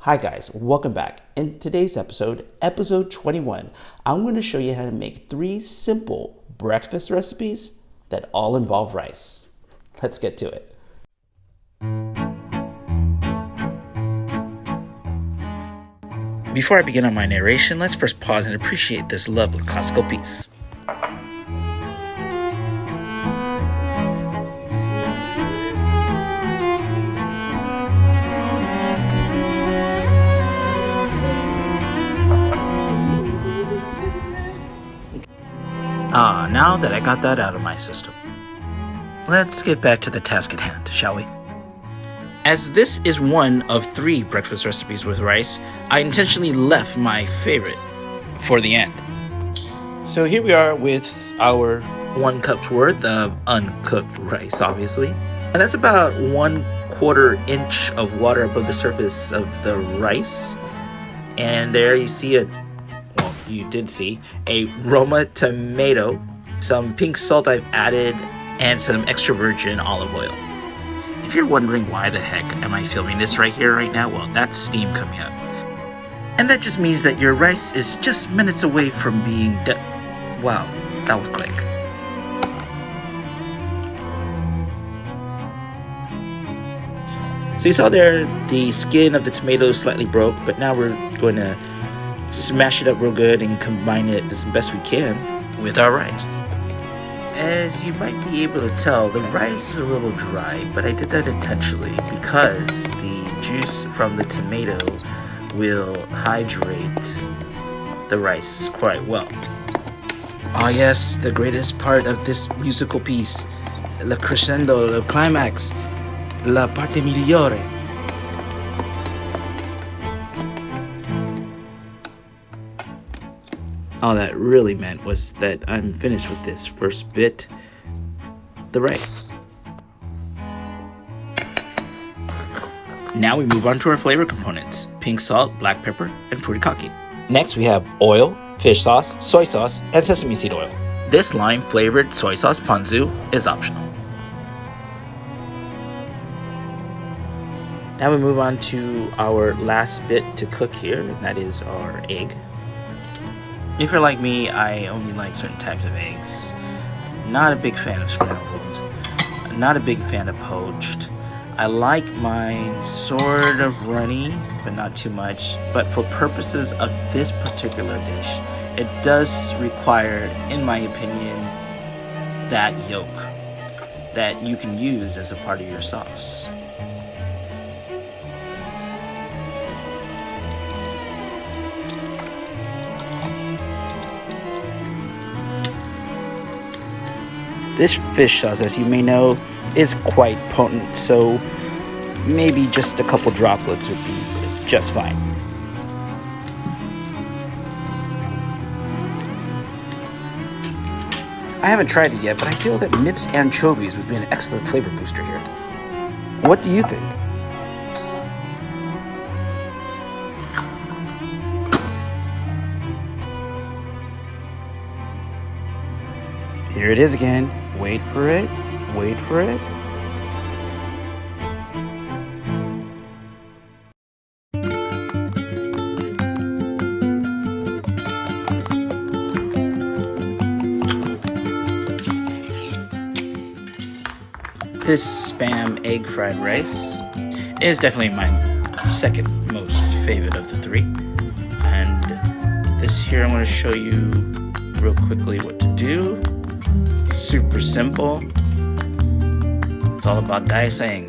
Hi guys, welcome back. In today's episode, episode 21, I'm going to show you how to make 3 simple breakfast recipes that all involve rice. Let's get to it. Before I begin on my narration, let's first pause and appreciate this lovely classical piece. Now that I got that out of my system, let's get back to the task at hand, shall we? As this is one of 3 breakfast recipes with rice, I intentionally left my favorite for the end. So here we are with our 1 cup's worth of uncooked rice, obviously. And that's about 1/4 inch of water above the surface of the rice. And there you see you did see a Roma tomato, some pink salt I've added, and some extra virgin olive oil. If you're wondering why the heck am I filming this right here, right now, well, that's steam coming up. And that just means that your rice is just minutes away from being done. Wow, that was quick. So you saw there, the skin of the tomato slightly broke, but now we're going to smash it up real good and combine it as best we can with our rice. As you might be able to tell, the rice is a little dry, but I did that intentionally because the juice from the tomato will hydrate the rice quite well. Ah yes, the greatest part of this musical piece, la crescendo, the climax, la parte migliore. All that really meant was that I'm finished with this first bit, the rice. Now we move on to our flavor components: pink salt, black pepper, and furikake. Next we have oil, fish sauce, soy sauce, and sesame seed oil. This lime-flavored soy sauce ponzu is optional. Now we move on to our last bit to cook here, and that is our egg. If you're like me, I only like certain types of eggs. Not a big fan of scrambled. Not a big fan of poached. I like mine sort of runny, but not too much. But for purposes of this particular dish, it does require, in my opinion, that yolk that you can use as a part of your sauce. This fish sauce, as you may know, is quite potent, so maybe just a couple droplets would be just fine. I haven't tried it yet, but I feel that minced anchovies would be an excellent flavor booster here. What do you think? Here it is again. Wait for it. Wait for it. This Spam egg fried rice is definitely my second most favorite of the 3. And this here I'm going to show you real quickly what to do. Super simple. It's all about dicing.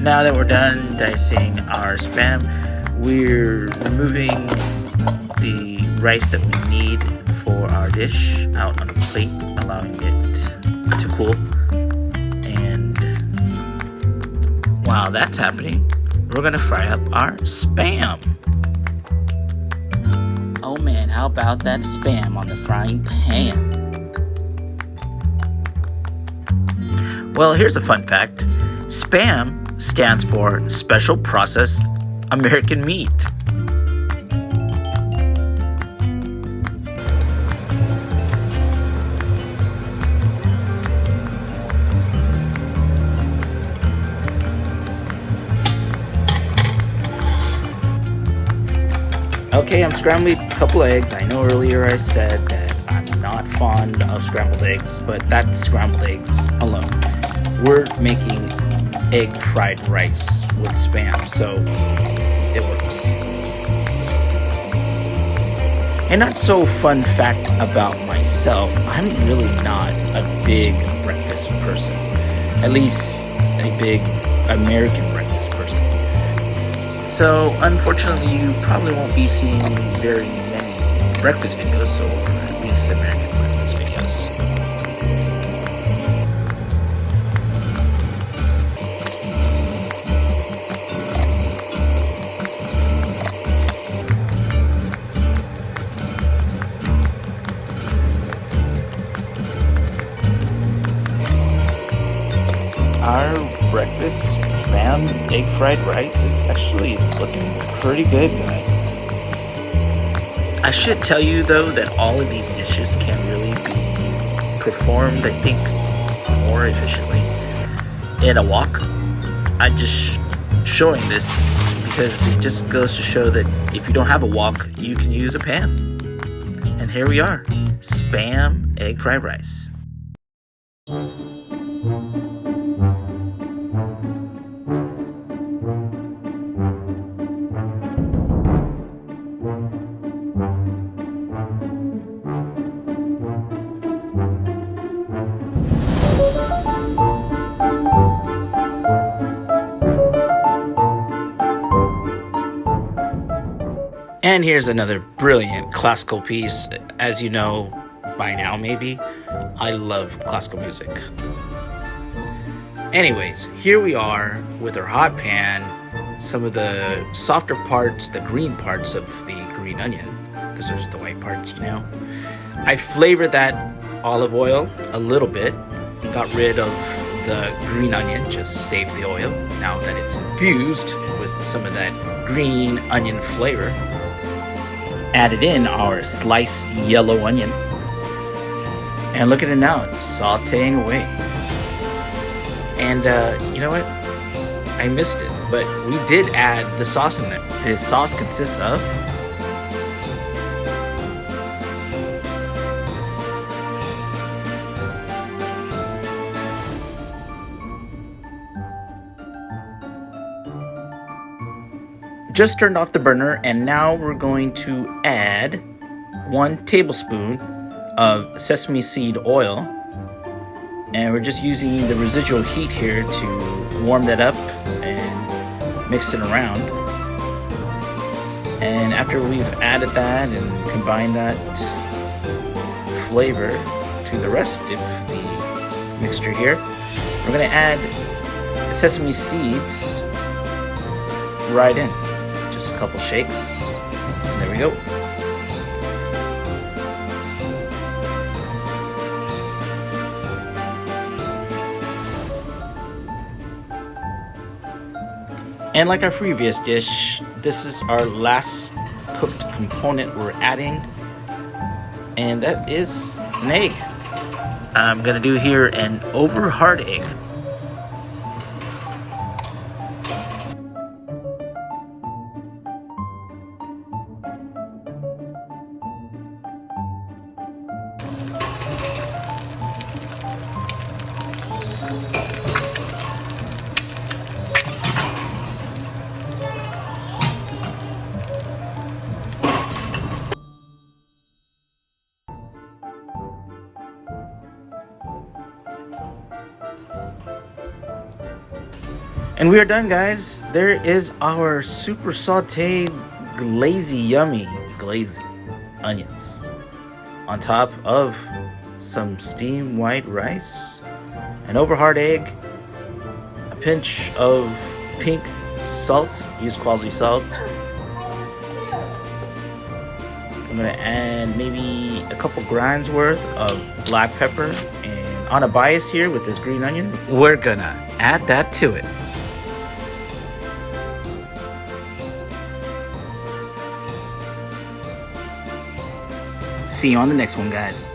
Now that we're done dicing our Spam, we're removing the rice that we need for dish out on a plate, allowing it to cool. And while that's happening, we're gonna fry up our Spam. Oh man, how about that Spam on the frying pan? Well, here's a fun fact. Spam stands for Special Processed American Meat. Okay, I'm scrambling a couple eggs. I know earlier I said that I'm not fond of scrambled eggs, but that's scrambled eggs alone. We're making egg fried rice with Spam, so it works. And not so fun fact about myself, I'm really not a big breakfast person. At least a big American breakfast person. So unfortunately you probably won't be seeing very many breakfast videos, or at least American breakfast videos. Our breakfast Spam egg fried rice is actually looking pretty good, guys. I should tell you though that all of these dishes can really be performed, I think, more efficiently in a wok. I'm just showing this because it just goes to show that if you don't have a wok, you can use a pan. And here we are, Spam egg fried rice. And here's another brilliant classical piece. As you know by now, maybe, I love classical music. Anyways, here we are with our hot pan, some of the softer parts, the green parts of the green onion, because there's the white parts, you know. I flavored that olive oil a little bit and got rid of the green onion, just saved the oil. Now that it's infused with some of that green onion flavor, added in our sliced yellow onion. And look at it now, it's sauteing away. And you know what? I missed it, but we did add the sauce in there. The sauce consists of just turned off the burner, and now we're going to add 1 tablespoon of sesame seed oil, and we're just using the residual heat here to warm that up and mix it around. And after we've added that and combined that flavor to the rest of the mixture here, we're going to add sesame seeds right in. Just a couple shakes. And there we go. And like our previous dish, this is our last cooked component we're adding, and that is an egg. I'm gonna do here an over hard egg. And we are done, guys. There is our super sauteed, glazy, yummy, glazy onions on top of some steamed white rice, an overhard egg, a pinch of pink salt, use quality salt. I'm gonna add maybe a couple grinds worth of black pepper, and on a bias here with this green onion, we're gonna add that to it. See you on the next one, guys.